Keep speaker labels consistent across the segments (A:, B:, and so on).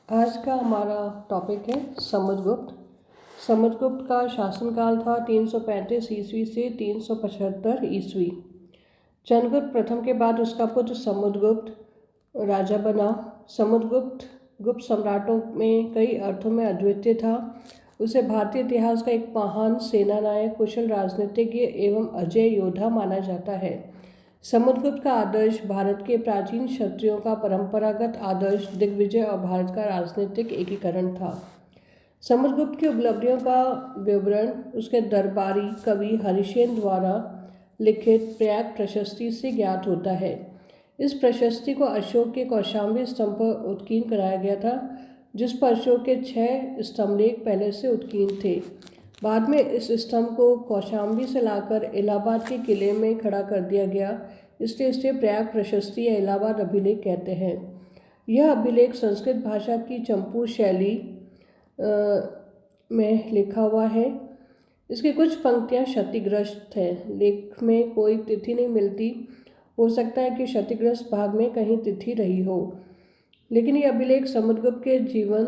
A: आज का हमारा टॉपिक है समुद्रगुप्त। समुद्रगुप्त का शासनकाल था 335 ईस्वी से 375 ईस्वी। चंद्रगुप्त प्रथम के बाद उसका पुत्र समुद्रगुप्त राजा बना। समुद्रगुप्त गुप्त सम्राटों में कई अर्थों में अद्वितीय था। उसे भारतीय इतिहास का एक महान सेनानायक, कुशल राजनीतिज्ञ एवं अजय योद्धा माना जाता है। समुद्रगुप्त का आदर्श भारत के प्राचीन क्षत्रियों का परंपरागत आदर्श दिग्विजय और भारत का राजनीतिक एकीकरण था। समुद्रगुप्त की उपलब्धियों का विवरण उसके दरबारी कवि हरिसेन द्वारा लिखित प्रयाग प्रशस्ति से ज्ञात होता है। इस प्रशस्ति को अशोक के कौशाम्बी स्तंभ पर उत्कीर्ण कराया गया था, जिस पर अशोक के 6 स्तंभलेख पहले से उत्कीर्ण थे। बाद में इस स्तंभ को कौशाम्बी से लाकर इलाहाबाद के किले में खड़ा कर दिया गया, इसलिए इसे प्रयाग प्रशस्ति या इलाहाबाद अभिलेख कहते हैं। यह अभिलेख संस्कृत भाषा की चंपू शैली में लिखा हुआ है। इसकी कुछ पंक्तियां क्षतिग्रस्त हैं। लेख में कोई तिथि नहीं मिलती। हो सकता है कि क्षतिग्रस्त भाग में कहीं तिथि रही हो, लेकिन यह अभिलेख समुद्रगुप्त के जीवन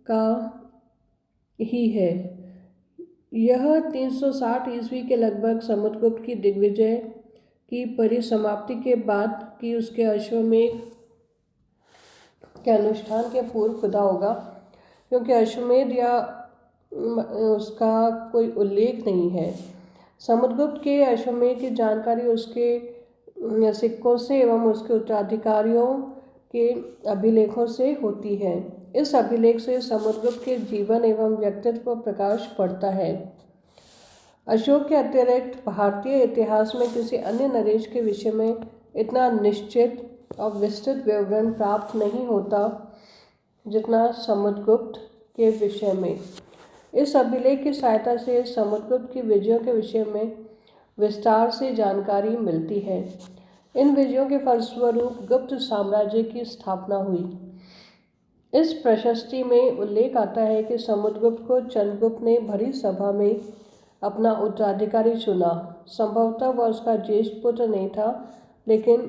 A: का ही है। यह 360 ईस्वी के लगभग समुद्रगुप्त की दिग्विजय की परिसमाप्ति के बाद की उसके अश्वमेध के अनुष्ठान के पूर्व खुदा होगा, क्योंकि अश्वमेध या उसका कोई उल्लेख नहीं है। समुद्रगुप्त के अश्वमेध की जानकारी उसके सिक्कों से एवं उसके उत्तराधिकारियों के अभिलेखों से होती है। इस अभिलेख से समुद्रगुप्त के जीवन एवं व्यक्तित्व पर प्रकाश पड़ता है। अशोक के अतिरिक्त भारतीय इतिहास में किसी अन्य नरेश के विषय में इतना निश्चित और विस्तृत विवरण प्राप्त नहीं होता जितना समुद्रगुप्त के विषय में। इस अभिलेख की सहायता से समुद्रगुप्त की विजयों के विषय में विस्तार से जानकारी मिलती है। इन विजयों के फलस्वरूप गुप्त साम्राज्य की स्थापना हुई। इस प्रशस्ति में उल्लेख आता है कि समुद्रगुप्त को चंद्रगुप्त ने भरी सभा में अपना उत्तराधिकारी चुना। संभवतः वह उसका ज्येष्ठ पुत्र नहीं था, लेकिन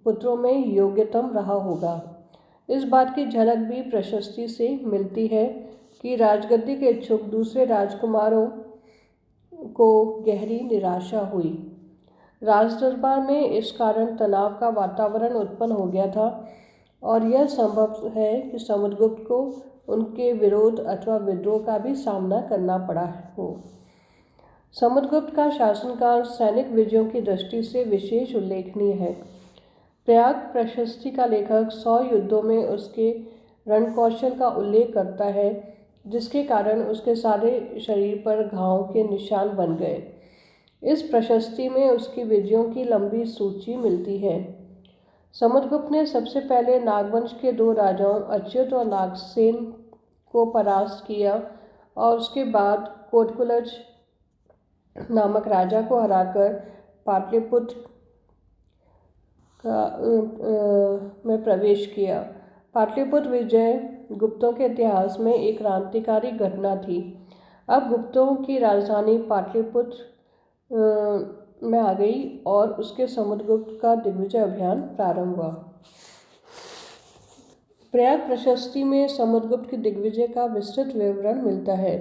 A: पुत्रों में योग्यतम रहा होगा। इस बात की झलक भी प्रशस्ति से मिलती है कि राजगद्दी के इच्छुक दूसरे राजकुमारों को गहरी निराशा हुई। राजदरबार में इस कारण तनाव का वातावरण उत्पन्न हो गया था और यह संभव है कि समुद्रगुप्त को उनके विरोध अथवा विद्रोह का भी सामना करना पड़ा हो। समुद्रगुप्त का शासनकाल सैनिक विजयों की दृष्टि से विशेष उल्लेखनीय है। प्रयाग प्रशस्ति का लेखक 100 युद्धों में उसके रणकौशल का उल्लेख करता है, जिसके कारण उसके सारे शरीर पर घावों के निशान बन गए। इस प्रशस्ति में उसकी विजयों की लंबी सूची मिलती है। समुद्रगुप्त ने सबसे पहले नागवंश के 2 राजाओं अच्युत और नागसेन को परास्त किया और उसके बाद कोटकुलज नामक राजा को हराकर पाटलिपुत्र में प्रवेश किया। पाटलिपुत्र विजय गुप्तों के इतिहास में एक क्रांतिकारी घटना थी। अब गुप्तों की राजधानी पाटलिपुत्र में आ गई और उसके समुद्रगुप्त का दिग्विजय अभियान प्रारंभ हुआ। प्रयाग प्रशस्ति में समुद्रगुप्त की दिग्विजय का विस्तृत विवरण मिलता है।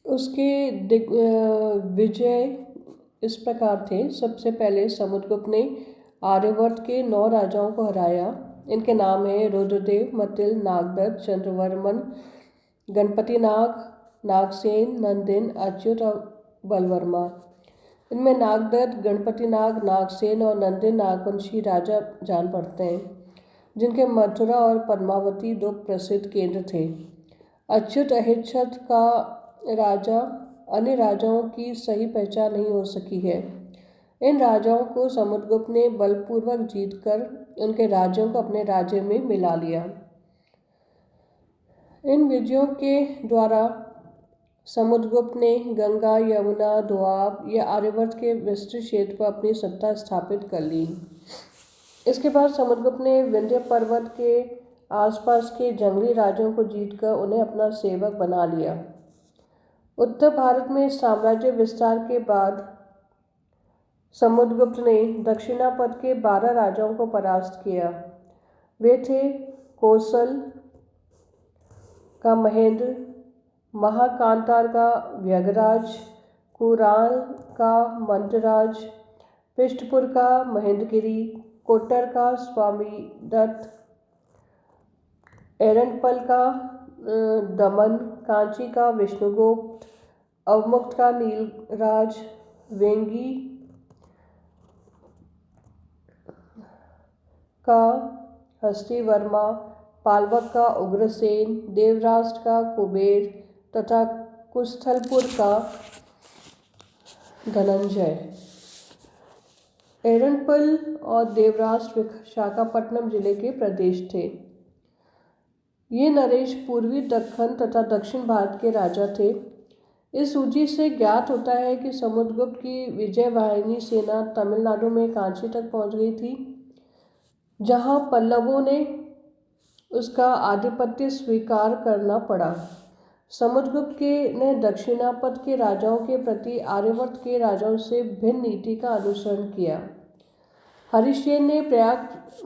A: उसके विजय इस प्रकार थे। सबसे पहले समुद्रगुप्त ने आर्यवर्त के 9 राजाओं को हराया। इनके नाम हैं रुद्रदेव, मतिल, नागदत्त, चंद्रवर्मन, गणपति नाग, नागसेन, नंदिन, अच्युत और बलवर्मा। इनमें नागदत्त, गणपति नाग, नागसेन और नंदिन नागवंशी राजा जान पड़ते हैं, जिनके मथुरा और पद्मावती 2 प्रसिद्ध केंद्र थे। अच्युत अहिच्छत्र का राजा अन्य राजाओं की सही पहचान नहीं हो सकी है। इन राजाओं को समुद्रगुप्त ने बलपूर्वक जीतकर उनके राज्यों को अपने राज्य में मिला लिया। इन विजयों के द्वारा समुद्रगुप्त ने गंगा, यमुना, दोआब या आर्यवर्त के विस्तृत क्षेत्र पर अपनी सत्ता स्थापित कर ली। इसके बाद समुद्रगुप्त ने विंध्य पर्वत के आसपास के जंगली राज्यों को जीतकर उन्हें अपना सेवक बना लिया। उत्तर भारत में साम्राज्य विस्तार के बाद समुद्रगुप्त ने दक्षिणापथ के 12 राजाओं को परास्त किया। वे थे कोसल का महेंद्र, महाकांतार का व्यगराज, कुराल का मंदराज, पृष्ठपुर का महेंद्रगिरी, कोटर का स्वामी दत्त, एरंडपल का दमन, कांची का विष्णुगुप्त, अवमुक्त का नीलराज, वेंगी का हस्तिवर्मा, पालवक का उग्रसेन, देवराष्ट्र का कुबेर तथा कुस्थलपुर का धनंजय। एरंडपल और देवराष्ट्र विशाखापट्टनम जिले के प्रदेश थे। ये नरेश पूर्वी दक्कन तथा दक्षिण भारत के राजा थे। इस सूची से ज्ञात होता है कि समुद्रगुप्त की विजयवाहिनी सेना तमिलनाडु में कांची तक पहुंच गई थी, जहां पल्लवों ने उसका आधिपत्य स्वीकार करना पड़ा। समुद्रगुप्त ने दक्षिणापथ के राजाओं के प्रति आर्यावर्त के राजाओं से भिन्न नीति का अनुसरण किया। हरिश्चंद्र ने प्रयाग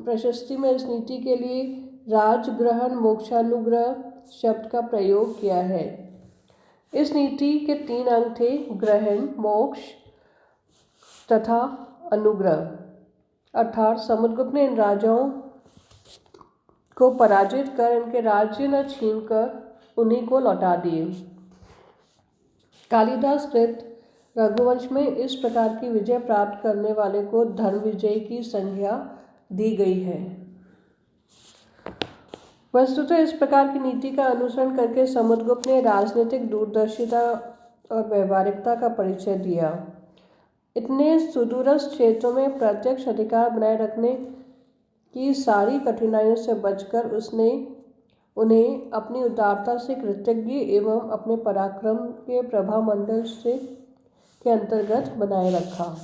A: प्रशस्ति में इस नीति के लिए राजग्रहण मोक्षानुग्रह शब्द का प्रयोग किया है। इस नीति के 3 अंग थे: ग्रहण, मोक्ष तथा अनुग्रह। अर्थात समुद्रगुप्त ने इन राजाओं को पराजित कर इनके राज्य न छीनकर उन्हीं को लौटा दिए। कालिदास कृत रघुवंश में इस प्रकार की विजय प्राप्त करने वाले को धर्मविजय की संज्ञा दी गई है। वस्तुतः इस प्रकार की नीति का अनुसरण करके समुद्रगुप्त ने राजनीतिक दूरदर्शिता और व्यवहारिकता का परिचय दिया। इतने सुदूरस्थ क्षेत्रों में प्रत्यक्ष अधिकार बनाए रखने की सारी कठिनाइयों से बचकर उसने उन्हें अपनी उदारता से कृतज्ञ एवं अपने पराक्रम के प्रभामंडल से के अंतर्गत बनाए रखा।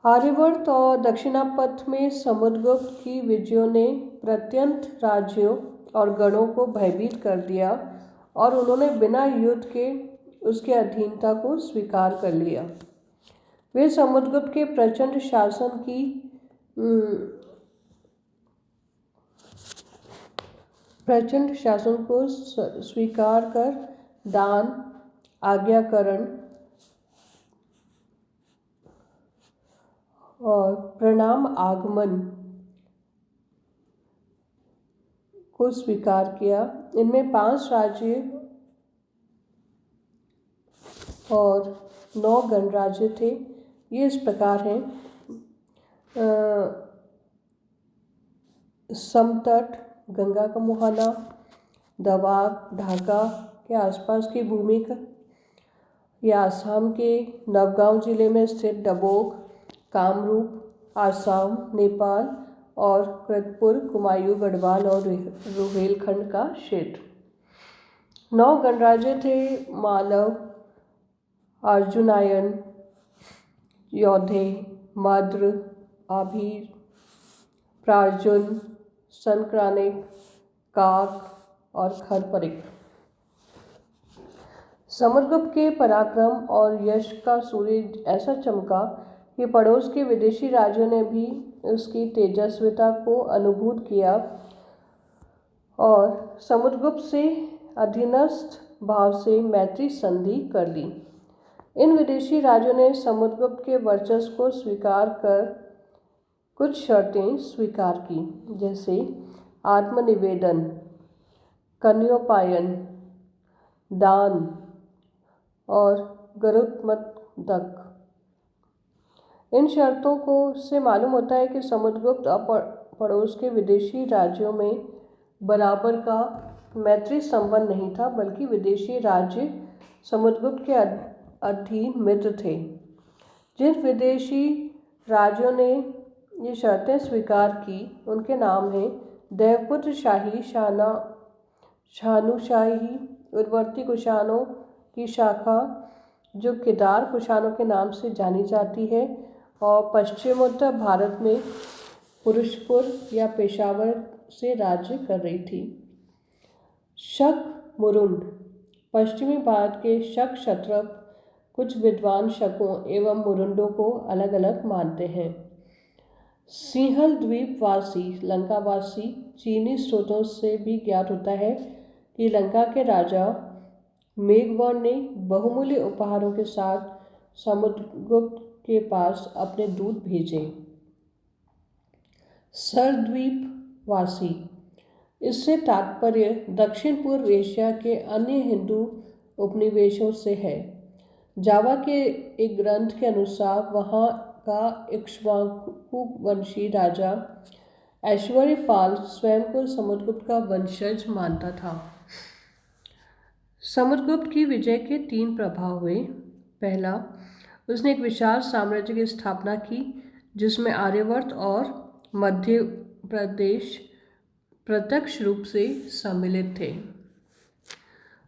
A: आर्यावर्त और दक्षिणापथ में समुद्रगुप्त की विजयों ने प्रत्यंत राज्यों और गणों को भयभीत कर दिया और उन्होंने बिना युद्ध के उसके अधीनता को स्वीकार कर लिया। वे समुद्रगुप्त के प्रचंड शासन को स्वीकार कर दान, आज्ञाकरण और प्रणाम आगमन को स्वीकार किया। इनमें 5 राज्य और 9 गणराज्य थे। ये इस प्रकार हैं: समतट, गंगा का मुहाना, दवाब, ढाका के आसपास की भूमि का, या आसाम के नवगांव जिले में स्थित डबोक, कामरूप, आसाम, नेपाल और कृतपुर, कुमायूं, गढ़वाल और रुहेलखंड का क्षेत्र। 9 गणराज्य थे: मालव, अर्जुनायन, यौधे, मद्र, आभीर, प्रार्जुन, संक्रानिक, काक और खरपरिक। समुद्रगुप्त के पराक्रम और यश का सूर्य ऐसा चमका कि पड़ोस के विदेशी राज्यों ने भी उसकी तेजस्विता को अनुभूत किया और समुद्रगुप्त से अधीनस्थ भाव से मैत्री संधि कर ली। इन विदेशी राज्यों ने समुद्रगुप्त के वर्चस्व को स्वीकार कर कुछ शर्तें स्वीकार की, जैसे आत्मनिवेदन, कन्योपायन, दान और गरुत्मतक। इन शर्तों को से मालूम होता है कि समुद्रगुप्त पड़ोस के विदेशी राज्यों में बराबर का मैत्री संबंध नहीं था, बल्कि विदेशी राज्य समुद्रगुप्त के अधीन मित्र थे। जिन विदेशी राज्यों ने ये शर्तें स्वीकार की उनके नाम हैं देवपुत्र शाही, शानुशाही, उर्वरती कुषाणों की शाखा जो केदार कुषाणों के नाम से जानी जाती है और पश्चिमोत्तर भारत में पुरुषपुर या पेशावर से राज्य कर रही थी। शक मुरुंड पश्चिमी भारत के शक क्षत्रप कुछ विद्वान शकों एवं मुरुंडों को अलग अलग मानते हैं। सिंहल द्वीपवासी लंकावासी चीनी स्रोतों से भी ज्ञात होता है कि लंका के राजा मेघवर्ण ने बहुमूल्य उपहारों के साथ समुद्रगुप्त के पास अपने दूत भेजे। सरद्वीपवासी, इससे तात्पर्य दक्षिण पूर्व एशिया के अन्य हिंदू उपनिवेशों से है। जावा के एक ग्रंथ के अनुसार वहाँ का इक्ष्वाकु वंशी राजा ऐश्वर्यपाल स्वयं को समुद्रगुप्त का वंशज मानता था। समुद्रगुप्त की विजय के 3 प्रभाव हुए। पहला, उसने एक विशाल साम्राज्य की स्थापना की जिसमें आर्यवर्त और मध्य प्रदेश प्रत्यक्ष रूप से सम्मिलित थे।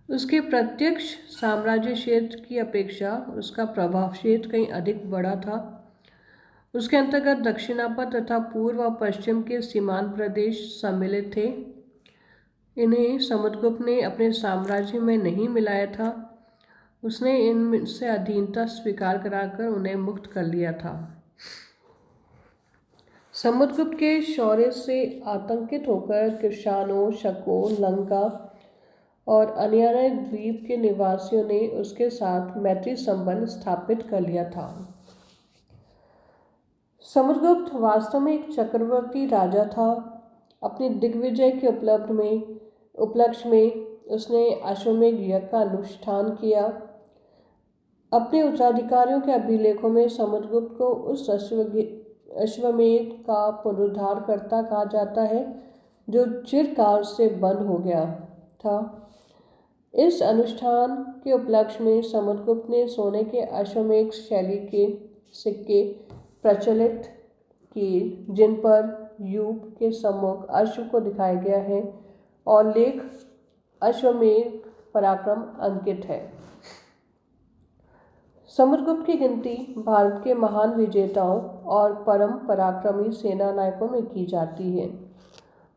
A: उसके प्रत्यक्ष साम्राज्य क्षेत्र की अपेक्षा उसका प्रभाव क्षेत्र कहीं अधिक बड़ा था। उसके अंतर्गत दक्षिणापथ तथा पूर्व और पश्चिम के सीमांत प्रदेश सम्मिलित थे। इन्हें समुद्रगुप्त ने अपने साम्राज्य में नहीं मिलाया था। उसने इनसे अधीनता स्वीकार कराकर उन्हें मुक्त कर लिया था। समुद्रगुप्त के शौर्य से आतंकित होकर कृषाणों, शकों, लंका और अन्यान्य द्वीप के निवासियों ने उसके साथ मैत्री संबंध स्थापित कर लिया था। समुद्रगुप्त वास्तव में एक चक्रवर्ती राजा था। अपनी दिग्विजय के उपलक्ष्य में उसने अश्वमेध यज्ञ का अनुष्ठान किया। अपने उत्तराधिकारियों के अभिलेखों में समुद्रगुप्त को उस अश्वमेध का पुनरुद्धारकर्ता कहा जाता है जो चिरकाल से बंद हो गया था। इस अनुष्ठान के उपलक्ष्य में समुद्रगुप्त ने सोने के अश्वमेध शैली के सिक्के प्रचलित किए जिन पर यूप के सम्मुख अश्व को दिखाया गया है और लेख अश्वमेध पराक्रम अंकित है। समुद्रगुप्त की गिनती भारत के महान विजेताओं और परम पराक्रमी सेना नायकों में की जाती है।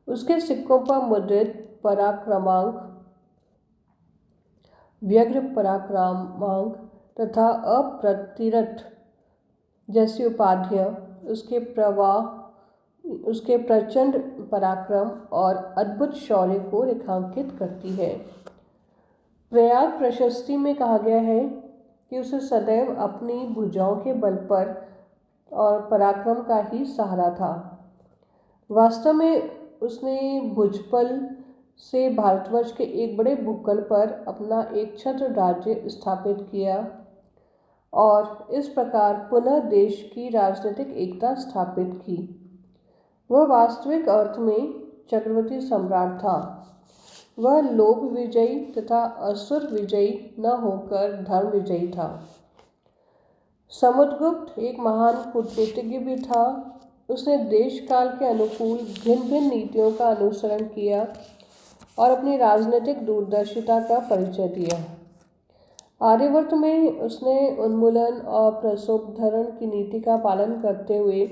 A: उसके सिक्कों पर मुद्रित पराक्रमांक, व्यग्र पराक्रमांक तथा अप्रतिरथ जैसी उपाधियाँ उसके प्रचंड पराक्रम और अद्भुत शौर्य को रेखांकित करती है। प्रयाग प्रशस्ति में कहा गया है कि उसे सदैव अपनी भुजाओं के बल पर और पराक्रम का ही सहारा था। वास्तव में उसने भुजबल से भारतवर्ष के एक बड़े भूखंड पर अपना एक छत्र राज्य स्थापित किया और इस प्रकार पुनः देश की राजनीतिक एकता स्थापित की। वह वास्तविक अर्थ में चक्रवर्ती सम्राट था। वह लोभ विजयी तथा असुर विजयी न होकर धर्म विजयी था। समुद्रगुप्त एक महान कूटनीतिज्ञ भी था। उसने देश काल के अनुकूल भिन्न भिन्न नीतियों का अनुसरण किया और अपनी राजनीतिक दूरदर्शिता का परिचय दिया। आर्यवर्त में उसने उन्मूलन और प्रसोपधरण की नीति का पालन करते हुए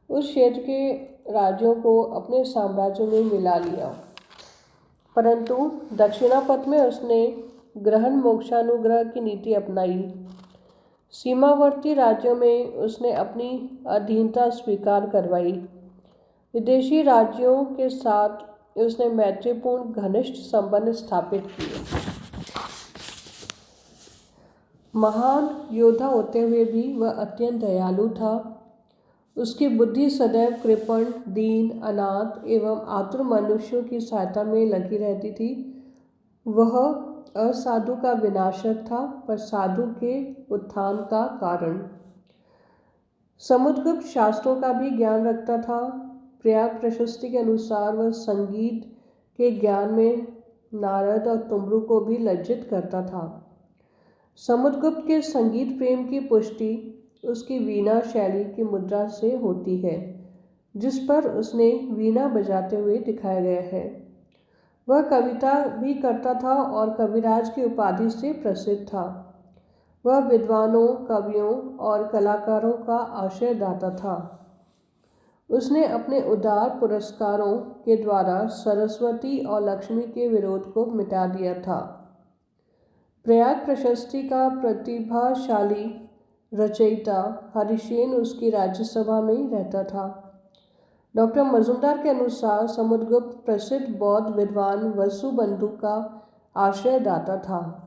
A: उस क्षेत्र के राज्यों को अपने साम्राज्य में मिला लिया, परंतु दक्षिणापथ में उसने ग्रहण मोक्षानुग्रह की नीति अपनाई। सीमावर्ती राज्यों में उसने अपनी अधीनता स्वीकार करवाई। विदेशी राज्यों के साथ उसने मैत्रीपूर्ण घनिष्ठ संबंध स्थापित किए। महान योद्धा होते हुए भी वह अत्यंत दयालु था। उसकी बुद्धि सदैव कृपण, दीन, अनाथ एवं आतुर मनुष्यों की सहायता में लगी रहती थी। वह असाधु का विनाशक था पर साधु के उत्थान का कारण। समुद्रगुप्त शास्त्रों का भी ज्ञान रखता था। प्रयाग प्रशस्ति के अनुसार वह संगीत के ज्ञान में नारद और तुमरू को भी लज्जित करता था। समुद्रगुप्त के संगीत प्रेम की पुष्टि उसकी वीणा शैली की मुद्रा से होती है जिस पर उसने वीणा बजाते हुए दिखाया गया है। वह कविता भी करता था और कविराज की उपाधि से प्रसिद्ध था। वह विद्वानों, कवियों और कलाकारों का आश्रयदाता था। उसने अपने उदार पुरस्कारों के द्वारा सरस्वती और लक्ष्मी के विरोध को मिटा दिया था। प्रयाग प्रशस्ति का प्रतिभाशाली रचयिता हरिसेन उसकी राज्यसभा में ही रहता था। डॉक्टर मजुमदार के अनुसार समुद्रगुप्त प्रसिद्ध बौद्ध विद्वान वसुबंधु का आश्रयदाता था।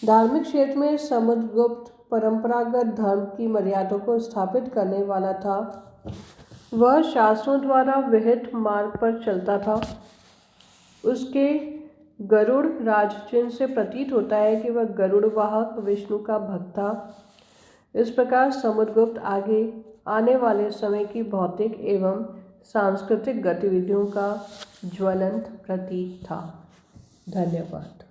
A: धार्मिक क्षेत्र में समुद्रगुप्त परंपरागत धर्म की मर्यादा को स्थापित करने वाला था। वह शास्त्रों द्वारा विहित मार्ग पर चलता था। उसके गरुड़ राजचिन्ह से प्रतीत होता है कि वह गरुड़ वाहक विष्णु का भक्त था। इस प्रकार समुद्रगुप्त आगे आने वाले समय की भौतिक एवं सांस्कृतिक गतिविधियों का ज्वलंत प्रतीक था। धन्यवाद।